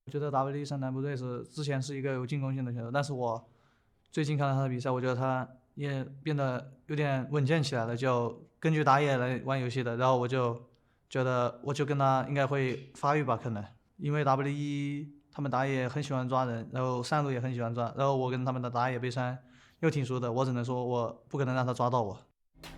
我觉得 WE 圣诞部队之前是一个有进攻性的选手，但是我最近看到他的比赛，我觉得他也变得有点稳健起来了，就根据打野来玩游戏的，然后我就觉得我就跟他应该会发育吧，可能因为 WE 他们打野很喜欢抓人，然后上路也很喜欢抓，然后我跟他们的打野背山又挺熟的，我只能说我不可能让他抓到我。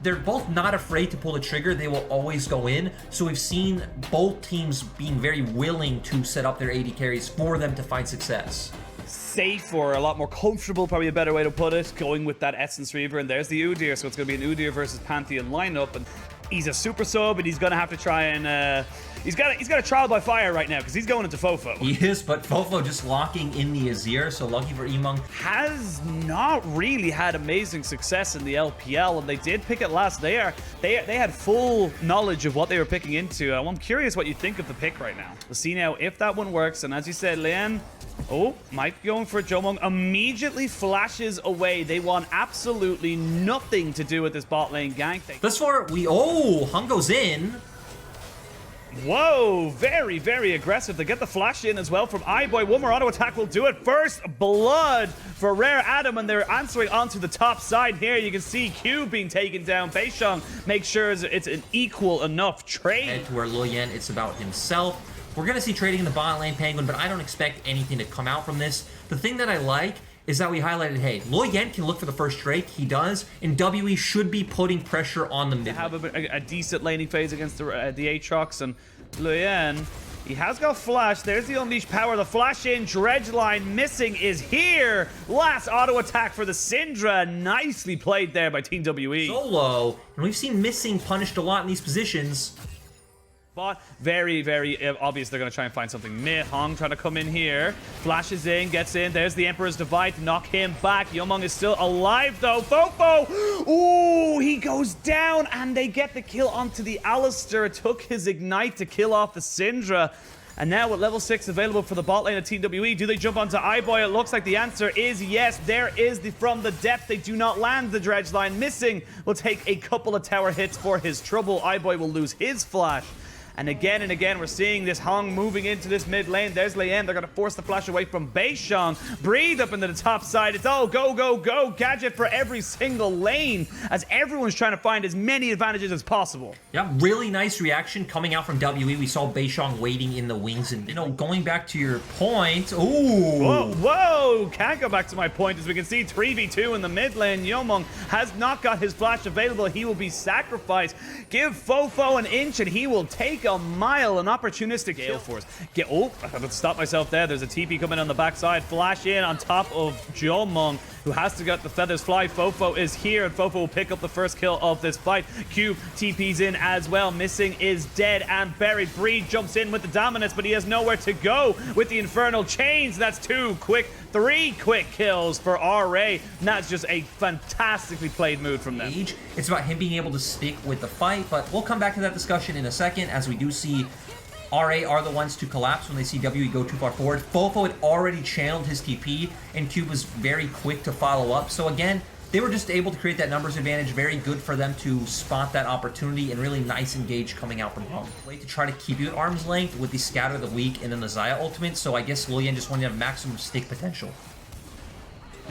They're both not afraid to pull the trigger. They will always go in. So we've seen both teams being very willing to set up their AD carries for them to find success. Safe or a lot more comfortable, probably a better way to put it, going with that Essence Reaver. And there's the Udyr, so it's going to be an Udyr versus Pantheon lineup. And he's a super sub, and he's going to have to try and he's got a trial by fire right now because he's going into Fofo. He is, but Fofo just locking in the Azir, so lucky for Emong. Has not really had amazing success in the LPL, and they did pick it last. They had full knowledge of what they were picking into. I'm curious what you think of the pick right now. We'll see now if that one works. And as you said, Lian, might be going for Jomong. Immediately flashes away. They want absolutely nothing to do with this bot lane gank. Thus far, Hung goes in. Whoa, very, very aggressive. They get the flash in as well from iBoy. One more auto attack will do it. First blood for Rare Adam, and they're answering onto the top side here. You can see Q being taken down. Beishang makes sure it's an equal enough trade. Head to where Luoyan, it's about himself. We're going to see trading in the bot lane, Penguin, but I don't expect anything to come out from this. The thing that I like is that we highlighted, hey, Luoyan can look for the first Drake. He does, and WE should be putting pressure on the mid. They have a decent laning phase against the Aatrox, and Luoyan, he has got flash. There's the unleashed power. The flash in, dredge line missing is here. Last auto attack for the Syndra. Nicely played there by Team WE. Solo, and we've seen missing punished a lot in these positions. But very, very obvious they're going to try and find something. Mid Hong trying to come in here. Flashes in, gets in. There's the Emperor's Divide to knock him back. Yomong is still alive, though. Fofo! Ooh, he goes down, and they get the kill onto the Alistair. It took his Ignite to kill off the Syndra. And now with level 6 available for the bot lane of Team WE, do they jump onto iBoy? It looks like the answer is yes. There is from the depth. They do not land the dredge line. Missing will take a couple of tower hits for his trouble. iBoy will lose his flash. And again, we're seeing this Hong moving into this mid lane. There's Lian. They're going to force the flash away from Beishang. Breathe up into the top side. It's all go, go, go. Gadget for every single lane as everyone's trying to find as many advantages as possible. Yeah, really nice reaction coming out from WE. We saw Beishang waiting in the wings. And, going back to your point. Ooh. Whoa. Can't go back to my point. As we can see, 3v2 in the mid lane. Yomong has not got his flash available. He will be sacrificed. Give Fofo an inch and he will take a mile. An opportunistic Gale Force. I have to stop myself there. There's a TP coming on the backside. Flash in on top of Jomong, who has to get the feathers fly. Fofo is here, and Fofo will pick up the first kill of this fight. Q TP's in as well. Missing is dead and buried. Breed jumps in with the dominance, but he has nowhere to go with the Infernal Chains. That's 3 quick kills for RA. And that's just a fantastically played move from them. It's about him being able to stick with the fight, but we'll come back to that discussion in a second, as we do see RA are the ones to collapse when they see WE go too far forward. Fofo had already channeled his TP, and Cube was very quick to follow up. So again, they were just able to create that numbers advantage. Very good for them to spot that opportunity, and really nice engage coming out from home. Way to try to keep you at arm's length with the Scatter the Weak and then the Xayah ultimate. So I guess Luoyan just wanted to have maximum stick potential.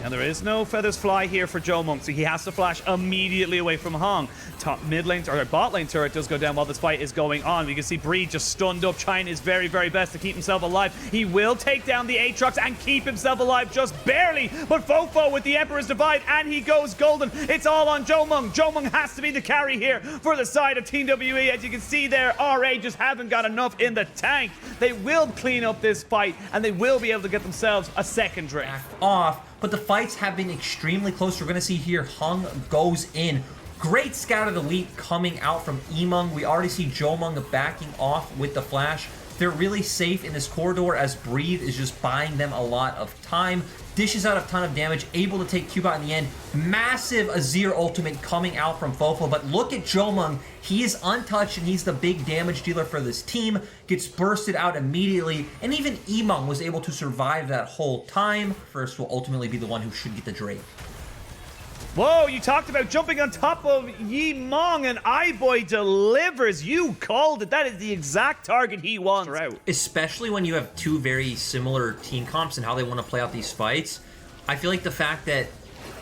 And there is no feathers fly here for Jomong, so he has to flash immediately away from Hong. Top mid lane or bot lane turret does go down while this fight is going on. We can see Breed just stunned up, trying his very, very best to keep himself alive. He will take down the Aatrox and keep himself alive just barely. But Fofo with the Emperor's Divide, and he goes golden. It's all on Jomong. Jomong has to be the carry here for the side of Team WE. As you can see there, RA just haven't got enough in the tank. They will clean up this fight, and they will be able to get themselves a second Drake. Back off. But the fights have been extremely close. We're going to see here Hung goes in. Great Scout of the Week coming out from Emong. We already see Jomong backing off with the flash. They're really safe in this corridor as Breathe is just buying them a lot of time. Dishes out a ton of damage, able to take Cube out in the end. Massive Azir ultimate coming out from Fofo, but look at Jomong. He is untouched, and he's the big damage dealer for this team. Gets bursted out immediately, and even Emong was able to survive that whole time. First will ultimately be the one who should get the Drake. Whoa, you talked about jumping on top of Yimong, and iBoy delivers. You called it. That is the exact target he wants. Especially when you have two very similar team comps and how they want to play out these fights. I feel like the fact that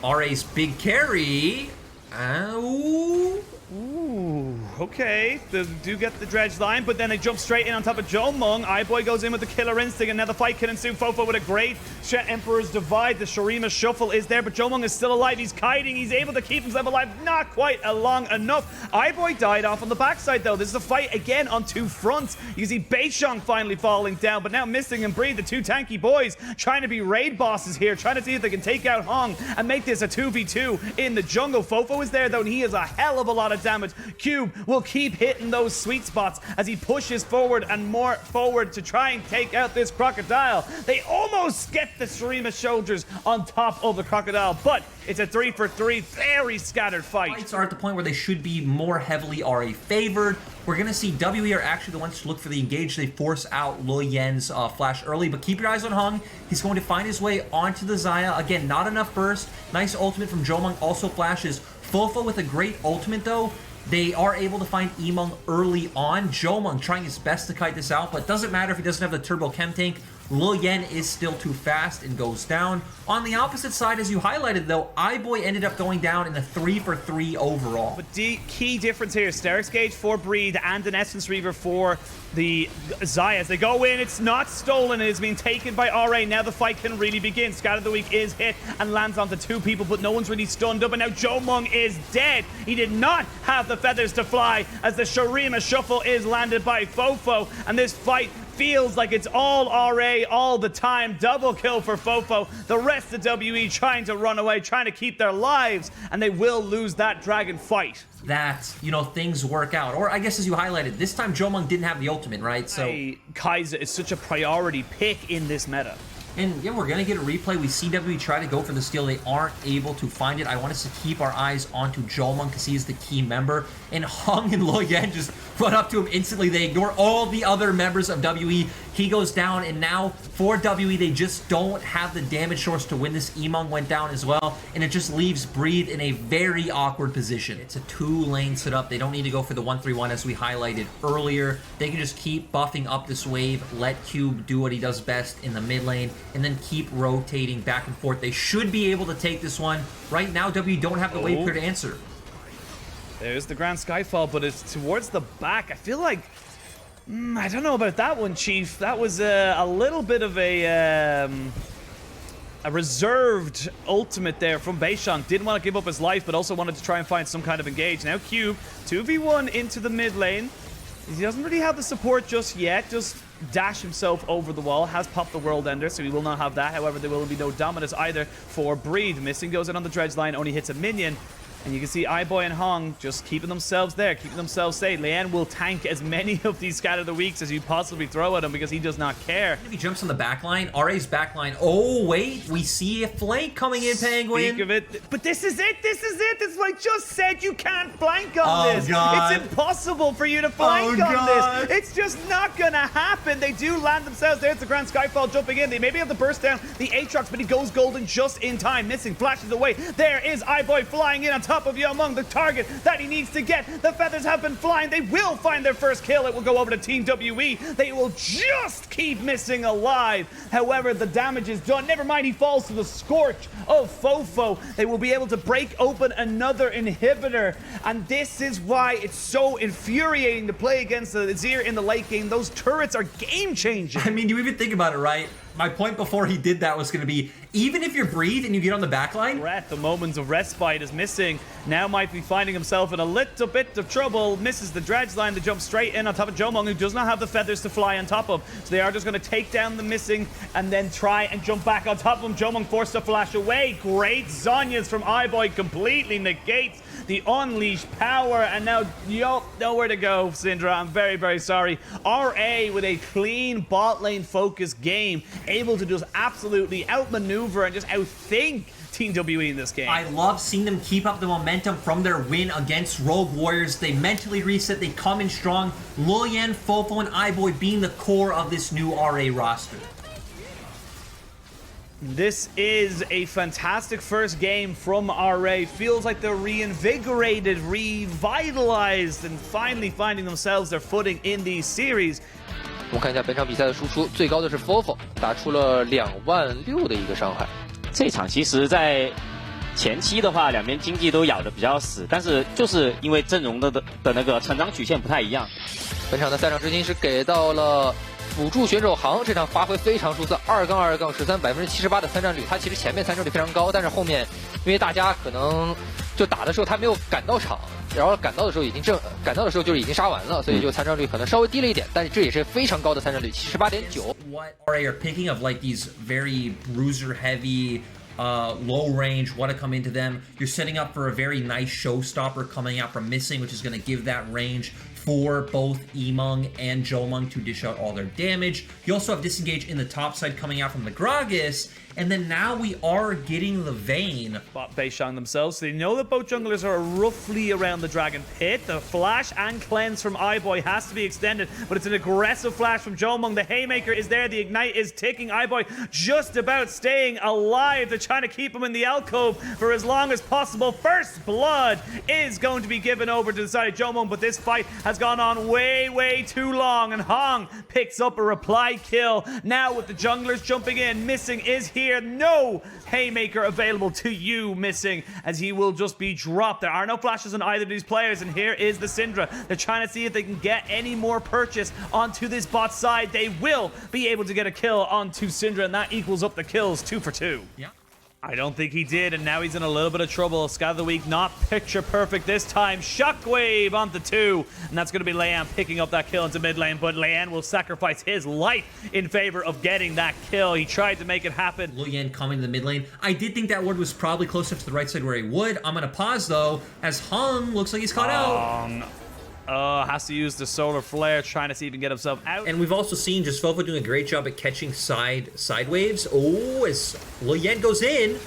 RA's big carry... Ooh, okay. They do get the dredge line, but then they jump straight in on top of Jomung. iBoy goes in with the killer instinct, and now the fight can ensue. Fofo with a great Emperor's Divide. The Shurima Shuffle is there, but Jomung is still alive. He's kiting. He's able to keep himself alive. Not quite long enough. iBoy died off on the backside, though. This is a fight again on two fronts. You see Beishong finally falling down, but now Missing and Breed, the two tanky boys, trying to be raid bosses here, trying to see if they can take out Hong and make this a 2v2 in the jungle. Fofo is there, though, and he has a hell of a lot of damage. Cube will keep hitting those sweet spots as he pushes forward and more forward to try and take out this crocodile. They almost get the Shurima soldiers on top of the crocodile, but it's a 3-for-3, very scattered fight. Fights are at the point where they should be more heavily RA favored. We're going to see WE are actually the ones to look for the engage. They force out Lo Yen's flash early, but keep your eyes on Hung. He's going to find his way onto the Xayah. Again, not enough burst. Nice ultimate from Jomung, also flashes. Fofo with a great ultimate, though. They are able to find Emong early on. Jomung trying his best to kite this out, but doesn't matter if he doesn't have the turbo chem tank. Lo Yen is still too fast and goes down. On the opposite side, as you highlighted, though, iBoy ended up going down in a 3-for-3 overall. But the key difference here, Sterix Gauge for Breed and an Essence Reaver for the Xayahs. They go in, it's not stolen, it is being taken by RA. Now the fight can really begin. Scout of the Week is hit and lands onto two people, but no one's really stunned up, and now Jomung is dead. He did not have the feathers to fly as the Shurima Shuffle is landed by Fofo, and this fight feels like it's all RA all the time. Double kill for Fofo. The rest of WE trying to run away, trying to keep their lives, and they will lose that dragon fight. That, you know, things work out. Or I guess as you highlighted, this time Jomung didn't have the ultimate, right? So Kai'Sa is such a priority pick in this meta. And yeah, we're going to get a replay. We see WE try to go for the steal. They aren't able to find it. I want us to keep our eyes onto Jomung because he is the key member. And Hung and Lo Yen just run up to him instantly. They ignore all the other members of WE. He goes down, and now for WE, they just don't have the damage source to win this. Emong went down as well, and it just leaves Breathe in a very awkward position. It's a two-lane setup. They don't need to go for the 1-3-1 as we highlighted earlier. They can just keep buffing up this wave, let Cube do what he does best in the mid lane, and then keep rotating back and forth. They should be able to take this one. Right now, WE don't have the wave clear to answer. There's the Grand Skyfall, but it's towards the back. I feel like I don't know about that one, Chief. That was a little bit of a reserved ultimate there from Beishong. Didn't want to give up his life, but also wanted to try and find some kind of engage. Now Cube, 2v1 into the mid lane. He doesn't really have the support just yet. Just dash himself over the wall. Has popped the World Ender, so he will not have that. However, there will be no Dominus either for Breed. Missing goes in on the dredge line, only hits a minion. And you can see iBoy and Hong just keeping themselves there, keeping themselves safe. Lian will tank as many of these Scatter of the Weeks as you possibly throw at him because he does not care. If he jumps on the back line, RA's back line. Oh, wait, we see a flank coming in, Penguin. Speak of it. But this is it. This is it. This is what I just said. You can't flank on this. God. It's impossible for you to flank on this. It's just not going to happen. They do land themselves. There's the Grand Skyfall jumping in. They maybe have to burst down the Aatrox, but he goes golden just in time. Missing, flashes away. There is iBoy flying in on top of Yomung, the target that he needs to get. The feathers have been flying. They will find their first kill. It will go over to Team WE. They will just keep Missing alive. However, the damage is done. Never mind, he falls to the Scorch of Fofo. They will be able to break open another inhibitor. And this is why it's so infuriating to play against the Azir in the late game. Those turrets are game-changing. I mean, you even think about it, right? My point before he did that was going to be, even if you breathe and you get on the back line. The moments of respite is Missing. Now might be finding himself in a little bit of trouble. Misses the dredge line to jump straight in on top of Jomung, who does not have the feathers to fly on top of. So they are just going to take down the Missing and then try and jump back on top of him. Jomung forced to flash away. Great Zhonya's from iBoy completely negates the unleashed power, and now nowhere to go, Syndra. I'm very, very sorry. RA with a clean bot lane focused game, able to just absolutely outmaneuver and just outthink Team WE in this game. I love seeing them keep up the momentum from their win against Rogue Warriors. They mentally reset, they come in strong. Lo Yen, Fofo, and iBoy being the core of this new RA roster. This is a fantastic first game from RA. Feels like they're reinvigorated, revitalized, and finally finding themselves their footing in these series. 我们看一下本场比赛的输出，最高的是 Fo， 打出了26000的一个伤害。这场其实，在前期的话，两边经济都咬得比较死，但是就是因为阵容的那个成长曲线不太一样。本场的赛场执行是给到了辅助选手行，这场发挥非常出色，2-2-13%78%的参战率。他其实前面参战率非常高，但是后面因为大家可能就打的时候他没有赶到场，然后赶到的时候就是已经杀完了，所以就参战率可能稍微低了一点，但是这也是非常高的参战率，78.9。What RA are picking of like these very bruiser heavy. Low range, want to come into them. You're setting up for a very nice showstopper coming out from Missing, which is going to give that range for both Emung and Jomung to dish out all their damage. You also have Disengage in the top side coming out from the Gragas. And then now we are getting the Vayne. Bot Beishang themselves, so they know that both junglers are roughly around the Dragon Pit. The flash and cleanse from iBoy has to be extended, but it's an aggressive flash from Jomung. The Haymaker is there, the Ignite is ticking. iBoy just about staying alive. They're trying to keep him in the alcove for as long as possible. First blood is going to be given over to the side of Jomung, but this fight has gone on way too long, and Hong picks up a reply kill. Now with the junglers jumping in, Missing is here. No Haymaker available to you, Missing, as he will just be dropped. There are no flashes on either of these players, and here is the Syndra. They're trying to see if they can get any more purchase onto this bot side. They will be able to get a kill onto Syndra, and that equals up the kills 2 for 2. Yeah. I don't think he did, and now he's in a little bit of trouble. Scout of the Week not picture perfect this time. Shockwave onto 2, and that's going to be Leyan picking up that kill into mid lane, but Leyan will sacrifice his life in favor of getting that kill. He tried to make it happen. Luyan coming to the mid lane. I did think that ward was probably closer to the right side where he would. I'm going to pause, though, as Hung looks like he's caught out. Has to use the solar flare, trying to see if he can get himself out. And we've also seen just Fofo doing a great job at catching side waves. Oh, as Luyan goes in.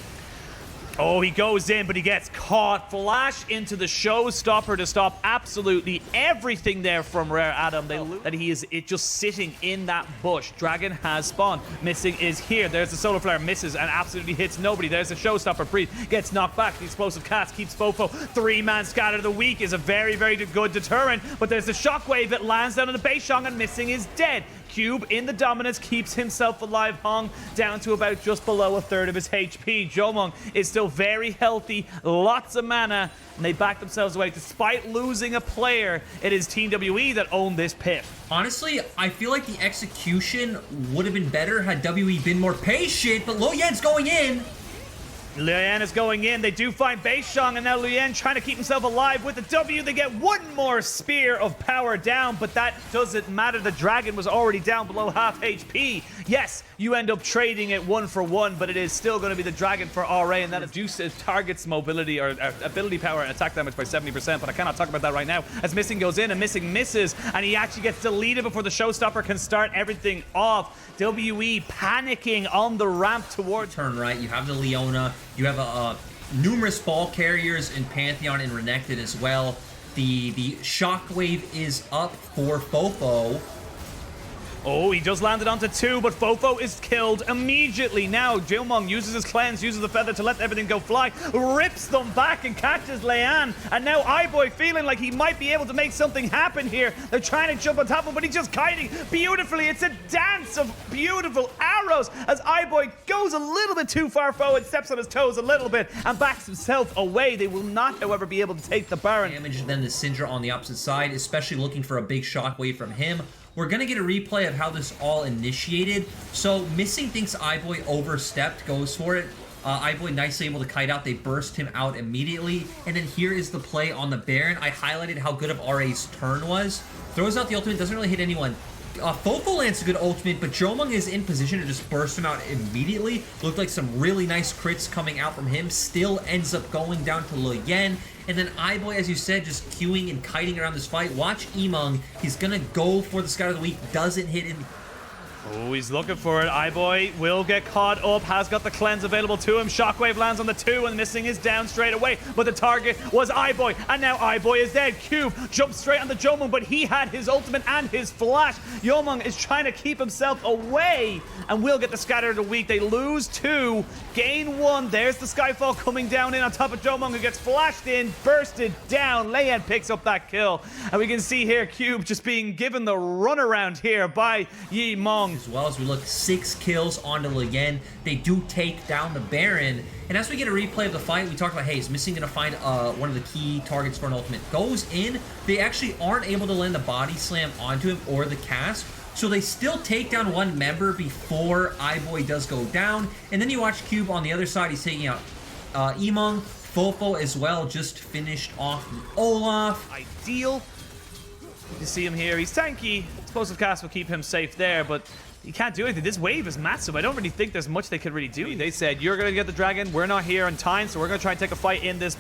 Oh, he goes in, but he gets caught. Flash into the showstopper to stop absolutely everything there from Rare Adam. They lose that he is just sitting in that bush. Dragon has spawned. Missing is here. There's the solar flare, misses and absolutely hits nobody. There's the showstopper. Breathe gets knocked back. The explosive cast keeps Fofo. 3-man scatter of the week is a very good deterrent. But there's the shockwave that lands down on the Beishang, and Missing is dead. Cube in the dominance keeps himself alive. Hong down to about just below a third of his HP. Jomung is still very healthy, lots of mana, and they back themselves away. Despite losing a player, it is Team WE that own this pit. Honestly, I feel like the execution would have been better had WE been more patient, but Luyan's going in. Luyan is going in. They do find Beishang, and now Luyan trying to keep himself alive with the W. They get one more spear of power down, but that doesn't matter. The dragon was already down below half HP. Yes, you end up trading it 1 for 1, but it is still going to be the dragon for RA, and that reduces target's mobility or ability power and attack damage by 70%, but I cannot talk about that right now, as Missing goes in and Missing misses, and he actually gets deleted before the showstopper can start everything off. WE panicking on the ramp towards turn right. You have the Leona. You have numerous ball carriers in Pantheon and Renekton as well. The shockwave is up for Fofo. Oh, he just landed onto 2, but Fofo is killed immediately. Now, Jomung uses his cleanse, uses the feather to let everything go fly, rips them back and catches Leyan. And now iBoy feeling like he might be able to make something happen here. They're trying to jump on top of him, but he's just kiting beautifully. It's a dance of beautiful arrows as iBoy goes a little bit too far forward, steps on his toes a little bit, and backs himself away. They will not, however, be able to take the Baron. Damage then the Syndra on the opposite side, especially looking for a big shockwave from him. We're going to get a replay of how this all initiated. So Missing thinks iBoy overstepped, goes for it. iBoy nicely able to kite out. They burst him out immediately. And then here is the play on the Baron. I highlighted how good of RA's turn was. Throws out the ultimate, doesn't really hit anyone. Fofo lands a good ultimate, but Jomung is in position to just burst him out immediately. Looked like some really nice crits coming out from him. Still ends up going down to Luyan. And then iBoy, as you said, just queuing and kiting around this fight. Watch Emung. He's going to go for the Scout of the Week. Doesn't hit in. Oh, he's looking for it. iBoy will get caught up, has got the cleanse available to him. Shockwave lands on the 2 and missing is down straight away. But the target was iBoy, and now iBoy is dead. Cube jumps straight on the Jomung, but he had his ultimate and his flash. Jomung is trying to keep himself away and will get the scatter of the week. They lose 2, gain 1. There's the Skyfall coming down in on top of Jomung, who gets flashed in, bursted down. Leyen picks up that kill. And we can see here Cube just being given the runaround here by Yimong. As well as we look 6 kills onto Leyen. They do take down the Baron. And as we get a replay of the fight, we talked about, hey, is Missing going to find one of the key targets for an ultimate? Goes in. They actually aren't able to land the body slam onto him or the cast. So they still take down one member before iBoy does go down. And then you watch Cube on the other side. He's taking out Emong. Fofo as well just finished off Olaf. Ideal. You can see him here. He's tanky. Explosive cast will keep him safe there, but you can't do anything. This wave is massive. I don't really think there's much they could really do. They said, you're going to get the dragon. We're not here in time, so we're going to try and take a fight in this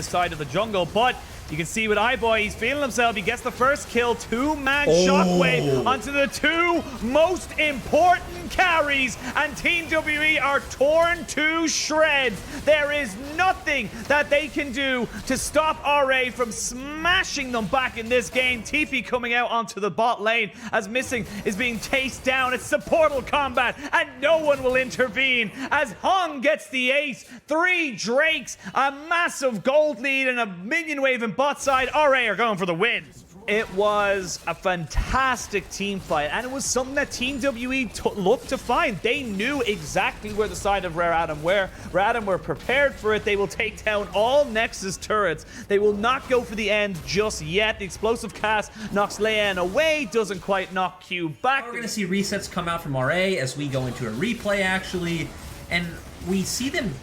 side of the jungle. But you can see with iBoy, he's feeling himself. He gets the first kill. 2-man shockwave onto the 2 most important carries. And Team WE are torn to shreds. There is nothing that they can do to stop RA from smashing them back in this game. TP coming out onto the bot lane as Missing is being chased down. It's supportal combat, and no one will intervene as Hong gets the ace. 3 Drakes, a massive gold lead, and a minion wave in bot side. RA are going for the win. It was a fantastic team fight, and it was something that Team WE looked to find. They knew exactly where the side of Rare Adam were. Rare Adam were prepared for it. They will take down all Nexus turrets. They will not go for the end just yet. The explosive cast knocks Leyen away, doesn't quite knock Q back. We're going to see resets come out from RA as we go into a replay, actually. And we see them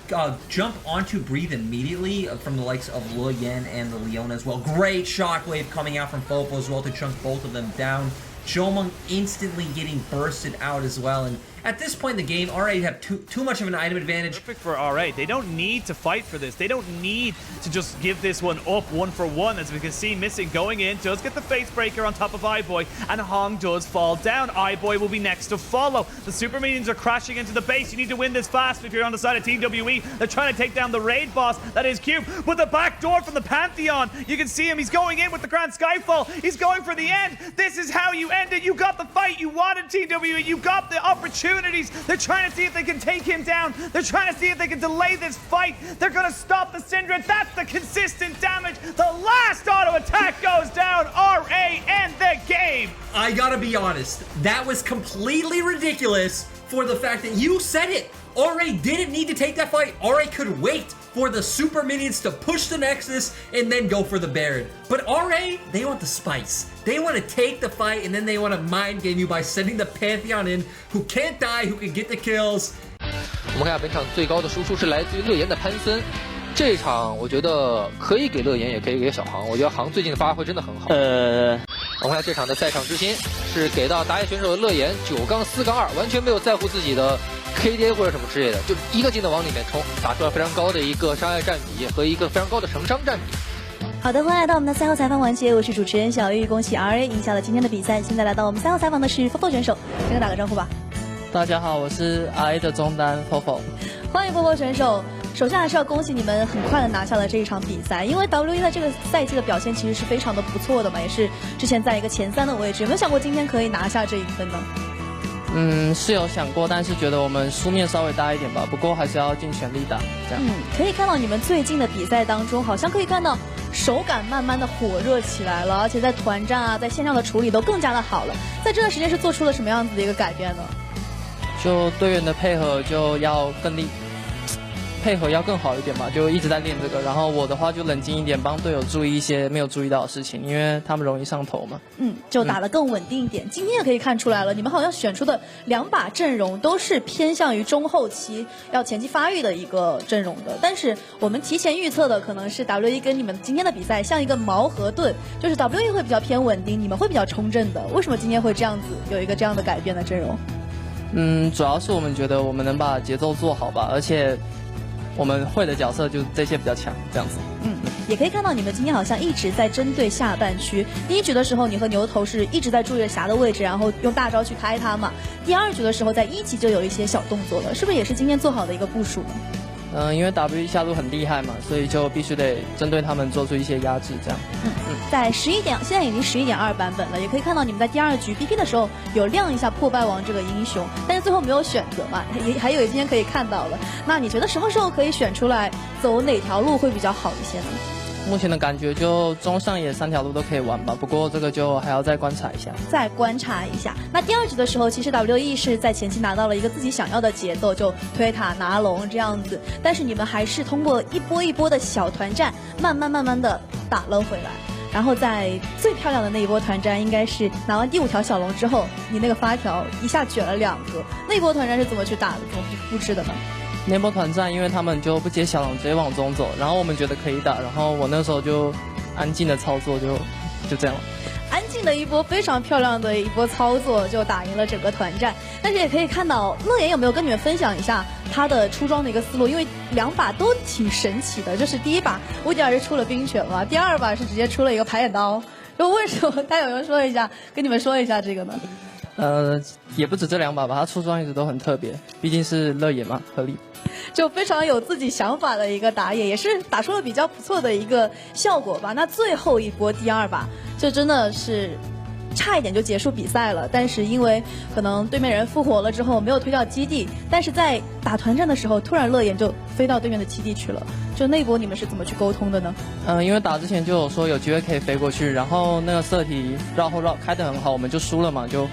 jump onto Breathe immediately from the likes of Leyen and the Leona as well. Great shockwave coming out from Fofo as well to chunk both of them down. Jomung instantly getting bursted out as well. And at this point in the game, RA have too much of an item advantage. Perfect for RA. They don't need to fight for this. They don't need to just give this one up 1-for-1. As we can see, Missing going in, does get the face breaker on top of iBoy, and Hong does fall down. iBoy will be next to follow. The super minions are crashing into the base. You need to win this fast if you're on the side of Team WE. They're trying to take down the raid boss, that is Cube. But the back door from the Pantheon, you can see him. He's going in with the Grand Skyfall. He's going for the end. This is how you end it. You got the fight you wanted, Team WE. You got the opportunity. They're trying to see if they can take him down. They're trying to see if they can delay this fight. They're going to stop the Syndra. That's the consistent damage. The last auto attack goes down. RA end the game. I gotta be honest, that was completely ridiculous for the fact that you said it. RA didn't need to take that fight. RA could wait for the super minions to push the Nexus and then go for the Baron. But RA, they want the spice. They want to take the fight, and then they want to mind game you by sending the Pantheon in, who can't die, who can get the kills. 我们看下本场最高的输出是来自于乐言的潘森。这一场我觉得可以给乐言，也可以给小航。我觉得航最近的发挥真的很好。我们看这场的赛场之星是给到打野选手的乐言9-4-2，完全没有在乎自己的 KDA 或者什么之类的，就一个技能往里面冲，打出了非常高的一个伤害占比和一个非常高的成伤占比。好的，欢迎来到我们的赛后采访环节，我是主持人小玉，恭喜 RA 赢下了今天的比赛。现在来到我们赛后采访的是 Fofo 选手，先跟打个招呼吧。大家好，我是 RA 的中单 Fofo。欢迎 Fofo 选手。首先还是要恭喜你们很快的拿下了这一场比赛，因为 WE 在这个赛季的表现其实是非常的不错的嘛，也是之前在一个前3的位置。有没有想过今天可以拿下这一分呢？是有想过，但是觉得我们输面稍微大一点吧，不过还是要尽全力打。这样。可以看到你们最近的比赛当中，好像可以看到手感慢慢的火热起来了，而且在团战啊，在线上的处理都更加的好了。在这段时间是做出了什么样子的一个改变呢？就队员的配合就要配合要更好一点嘛，就一直在练这个。然后我的话就冷静一点，帮队友注意一些没有注意到的事情，因为他们容易上头嘛。就打得更稳定一点。今天也可以看出来了，你们好像选出的2把阵容都是偏向于中后期要前期发育的一个阵容的。但是我们提前预测的可能是 WE 跟你们今天的比赛像一个矛和盾，就是 WE 会比较偏稳定，你们会比较冲阵的。为什么今天会这样子有一个这样的改变的阵容？主要是我们觉得我们能把节奏做好吧，而且我们会的角色就这些比较强，这样子。也可以看到你们今天好像一直在针对下半区。第1局的时候，你和牛头是一直在注意霞的位置，然后用大招去开他嘛。第2局的时候，在1级就有一些小动作了，是不是也是今天做好的一个部署呢？因为 W 下路很厉害嘛，所以就必须得针对他们做出一些压制，这样。在11点，现在已经11.2版本了，也可以看到你们在第2局 BP 的时候有亮一下破败王这个英雄，但是最后没有选择嘛，还以为今天可以看到了。那你觉得什么时候可以选出来，走哪条路会比较好一些呢？目前的感觉就中上野3条路都可以玩吧，不过这个就还要再观察一下。再观察一下。那第2局的时候，其实 WE 是在前期拿到了一个自己想要的节奏，就推塔拿龙这样子。但是你们还是通过一波一波的小团战，慢慢的打了回来。然后在最漂亮的那一波团战，应该是拿完第5条小龙之后，你那个发条一下卷了2个。那一波团战是怎么去打的？怎么去布置的呢？那波团战，因为他们就不接小龙，直接往中走，然后我们觉得可以打，然后我那时候就安静的操作，就这样了。安静的一波非常漂亮的一波操作，就打赢了整个团战。但是也可以看到，乐言有没有跟你们分享一下他的出装的一个思路？因为2把都挺神奇的，就是第1把乌迪尔是出了冰拳嘛，第2把是直接出了一个排眼刀。就为什么？他有没有说一下，跟你们说一下这个呢？也不止这2把吧，他出装一直都很特别，毕竟是乐野嘛，合理。就非常有自己想法的一个打野，也是打出了比较不错的一个效果吧。那最后一波第2把，就真的是差一点就结束比赛了。但是因为可能对面人复活了之后没有推掉基地，但是在打团战的时候，突然乐言就飞到对面的基地去了。就那波你们是怎么去沟通的呢？因为打之前就有说有机会可以飞过去，然后那个色体绕后开得很好，我们就输了嘛，就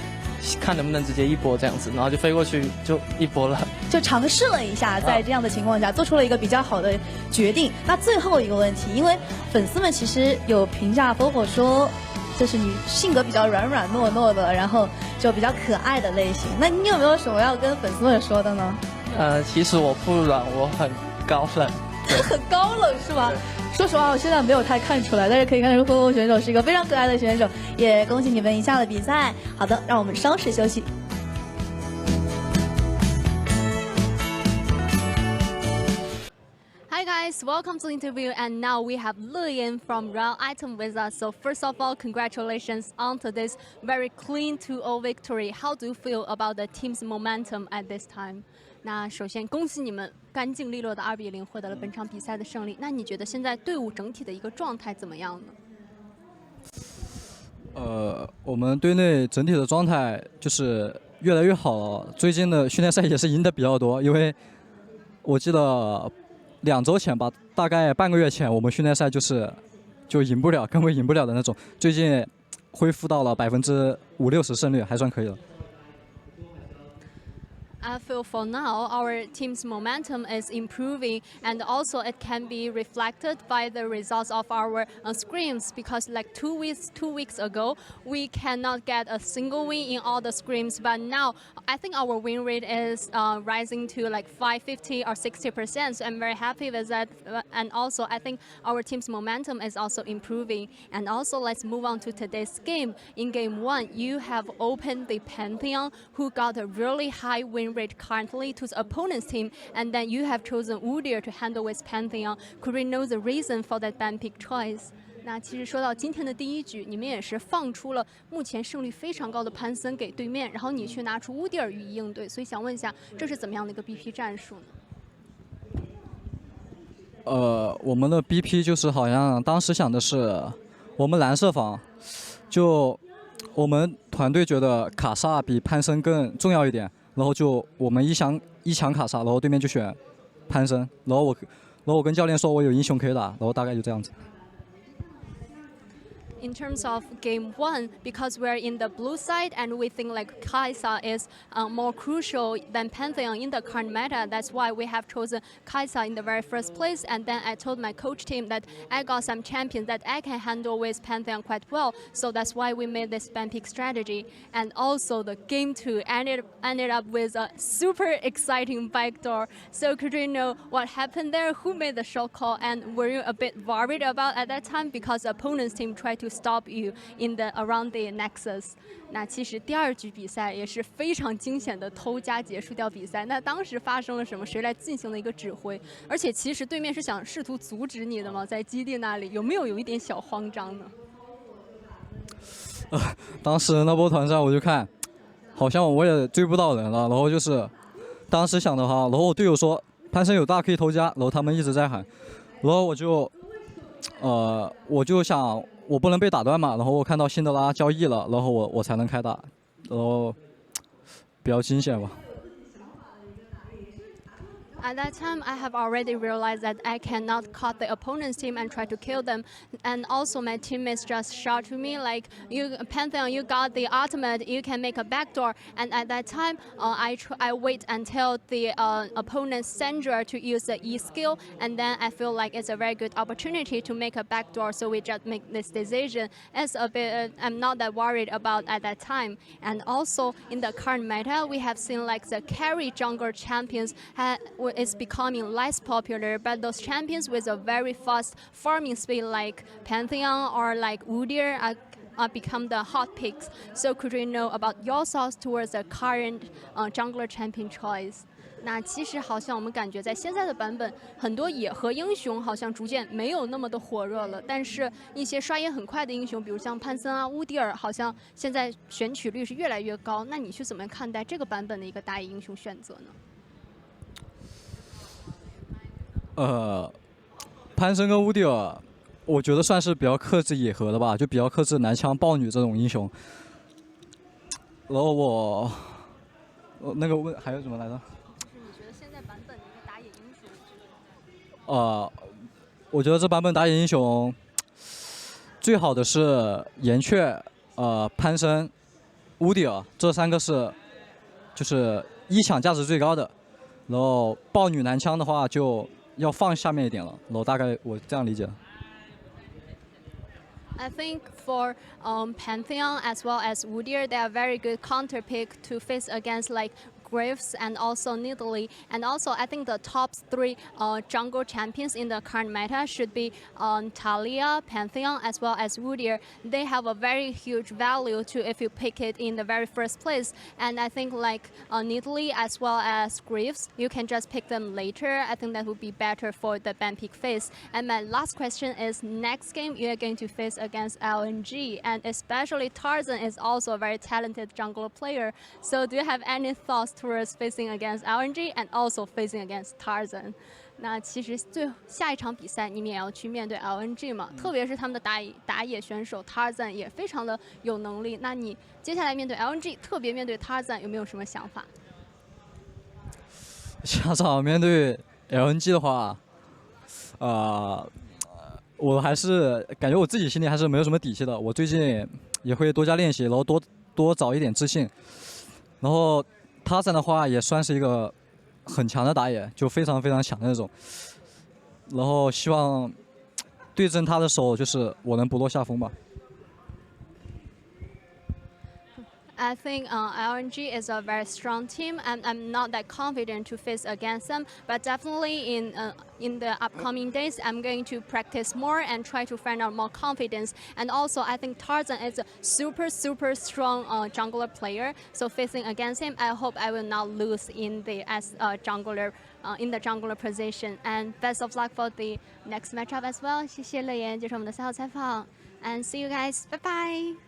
看能不能直接一波这样子，然后就飞过去就一波了，就尝试了一下，在这样的情况下做出了一个比较好的决定。那最后一个问题，因为粉丝们其实有评价 Fo 说，就是你性格比较软糯糯的，然后就比较可爱的类型。那你有没有什么要跟粉丝们说的呢？其实我不软，我很高冷。很高冷是吧？说实话，我现在没有太看出来，但是可以看出Fo选手是一个非常可爱的选手。也恭喜你们赢下了比赛。好的，让我们稍事休息。Hi guys, welcome to the interview, and now we have Leyan from Royal Item with us. So first of all, congratulations on today's very clean 2-0 victory. How do you feel about the team's momentum at this time? 那首先恭喜你们干净利落的2比0获得了本场比赛的胜利。那你觉得现在队伍整体的一个状态怎么样呢？我们队内整体的状态就是越来越好了。最近的训练赛也是赢得比较多，因为我记得2周前吧，大概半个月前，我们训练赛就赢不了，根本赢不了的那种。最近恢复到了50%-60%胜率，还算可以了。I feel for now our team's momentum is improving, and also it can be reflected by the results of our scrims, because like 2 weeks ago we cannot get a single win in all the scrims, but now I think our win rate is rising to like 50 or 60%, so I'm very happy with that. And also I think our team's momentum is also improving. And also let's move on to today's game. In game 1 you have opened the Pantheon, who got a really high win rate currently to the opponent's team, and then you have chosen Udyr to handle with Pantheon. Could we know the reason for that ban pick choice? 那其实说到今天的第1局，你们也是放出了目前胜率非常高的潘森给对面，然后你去拿出乌迪尔予以应对，所以想问一下，这是怎么样的一个 BP 战术呢？我们的 BP 就是好像当时想的是，我们蓝色方，就我们团队觉得卡萨比潘森更重要一点。然后就我们一抢卡萨，然后对面就选潘森，然后我跟教练说我有英雄可以打，然后大概就这样子。In terms of game 1, because we're in the blue side and we think like Kai'Sa is more crucial than Pantheon in the current meta, that's why we have chosen Kai'Sa in the very first place. And then I told my coach team that I got some champions that I can handle with Pantheon quite well, so that's why we made this ban pick strategy. And also the game 2 ended up with a super exciting backdoor. So could you know what happened there? Who made the shot call? And were you a bit worried about at that time because the opponent's team tried to to stop you in the around the nexus。那其实第2局比赛也是非常惊险的偷家结束掉比赛。那当时发生了什么？谁来进行了一个指挥？而且其实对面是想试图阻止你的吗？在基地那里有没有一点小慌张呢？当时那波团战我就看，好像我也追不到人了，然后就是当时想的话，然后我队友说潘森有大可以偷家，然后他们一直在喊，然后我就想我不能被打断嘛，然后我看到辛德拉交易了，然后我才能开打，然后比较惊险吧。At that time, I have already realized that I cannot cut the opponent's team and try to kill them. And also my teammates just shout to me like, Pantheon, you got the ultimate, you can make a backdoor. And at that time, I wait until the opponent's Sandra to use the E skill. And then I feel like it's a very good opportunity to make a backdoor. So we just make this decision. It's a bit, I'm not that worried about at that time. And also in the current meta, we have seen like the carry jungle champions is becoming less popular, but those champions with a very fast farming speed like Pantheon or like Udyr are become the hot picks. So could we know about your thoughts towards the current jungler champion choice? 那其实好像我们感觉在现在的版本，很多野核英雄好像逐渐没有那么的火热了，但是一些刷野很快的英雄，比如像潘森啊、乌迪尔，好像现在选取率是越来越高。那你是怎么看待这个版本的一个打野英雄选择呢？潘森跟乌迪尔，我觉得算是比较克制野核的吧，就比较克制男枪豹女这种英雄。然后那个问还有什么来着？就是你觉得现在版本的一个打野英雄？我觉得这版本打野英雄最好的是岩雀、潘森、乌迪尔这3个是就是1抢价值最高的，然后豹女男枪的话就要放下面一点了，然后大概我这样理解。I think for Pantheon as well as Udyr, they are very good counter pick to face against like Graves and also Nidalee. And also I think the top 3 jungle champions in the current meta should be Talia, Pantheon as well as Udyr. They have a very huge value to if you pick it in the very first place. And I think like Nidalee as well as Graves, you can just pick them later. I think that would be better for the ban pick phase. And my last question is, next game you are going to face against LNG, and especially Tarzan is also a very talented jungler player. So do you have any thoughts towards facing against LNG and also facing against Tarzan? 那其实下一场比赛你们也要去面对 LNG 嘛，特别是他们的打野选手 Tarzan 也非常的有能力。那你接下来面对 LNG， 特别面对 Tarzan 有没有什么想法？下场面对 LNG 的话，我还是感觉我自己心里还是没有什么底气的。我最近也会多加练习，然后多找一点自信。然后Tarzan的话也算是一个很强的打野，就非常非常强的那种。然后希望对阵他的时候，就是我能不落下风吧。I think LNG is a very strong team, and I'm not that confident to face against them. But definitely in the upcoming days, I'm going to practice more and try to find out more confidence. And also, I think Tarzan is a super strong jungler player. So facing against him, I hope I will not lose in the jungler in the jungler position. And best of luck for the next matchup as well. 谢谢乐言接受我们的赛后采访 ，and see you guys. Bye bye.